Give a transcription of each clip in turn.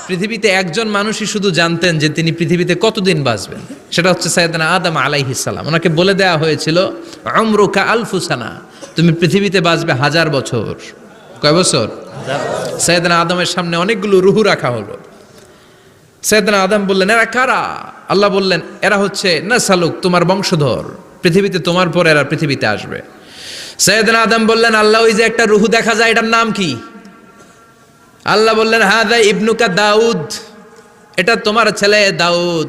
পৃথিবীতে একজন মানুষই শুধু জানতেন যে তিনি পৃথিবীতে কতদিন বাঁচবেন, সেটা হচ্ছে সাইয়েদনা আদম আলাইহিস সালাম। ওনাকে বলে দেওয়া হয়েছিল উমরুকা আলফু সানা, তুমি পৃথিবীতে বাঁচবে 1000 বছর। কয় বছর? সাইয়েদনা আদমের সামনে অনেকগুলো রুহু রাখা হলো। সাইয়েদনা আদম বললেন, এরা কারা? আল্লাহ বললেন, এরা হচ্ছে নাসালুক, তোমার বংশধর, পৃথিবীতে তোমার পর এরা পৃথিবীতে আসবে। সাইয়েদনা আদম বললেন, আল্লাহ ওই যে একটা রুহু দেখা যায়, এটার নাম কি? আল্লাহ বললেন, হাদা ইবনুকা দাউদ, এটা তোমার ছেলে দাউদ,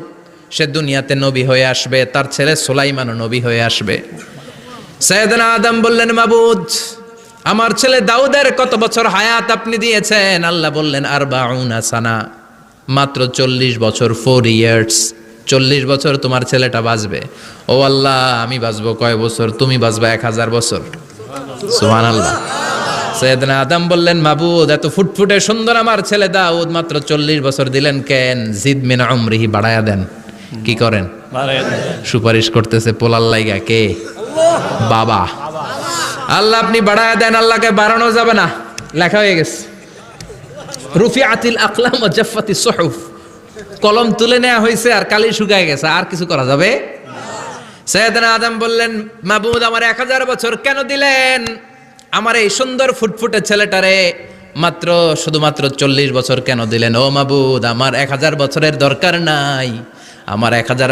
সে দুনিয়াতে নবী হয়ে আসবে, তার ছেলে সুলাইমানও নবী হয়ে আসবে। সাইয়েদনা আদম বললেন, মাবুদ, আমার ছেলে দাউদের কত বছর হায়াত আপনি দিয়েছেন? আল্লাহ বললেন, 40 সানা, মাত্র 40 বছর, 4 ইয়ার্স, 40 বছর তোমার ছেলেটা বাঁচবে। ও আল্লাহ, আমি বাঁচবো কয় বছর? তুমি বাঁচবা 1000 বছর। সুবহানাল্লাহ। সাইয়েদনা আদম বললেন, মাবুদ, এত ফুটফুটে সুন্দর আমার ছেলে দাউদ, মাত্র 40 বছর দিলেন কেন? জিদ মিন উমরিহি, বাড়ায়া দেন। কি করেন? সুপারিশ করতেছে পোলার লাইগা। কে? বাবা। আল্লাহ আপনি বাড়ায়া দেন। আল্লাহকে বাড়ানো যাবে না, লেখা হয়ে গেছে। রুফিআতিল আকলাম ওয়া জাফফাতিস সুহুফ, কলম তুলে নেওয়া হয়েছে আর কালি শুকায় গেছে, আর কিছু করা যাবে? সাইয়েদনা আদম বললেন, মাবুদ, আমার 1000 বছর কেন দিলেন? আমার এই সুন্দর ফুটফুটে ছেলেটারে মাত্র শুধুমাত্র 40 বছর কেন দিলেন? ও মাবুদ, আমার 1000 বছরের দরকার নাই, আমার 1000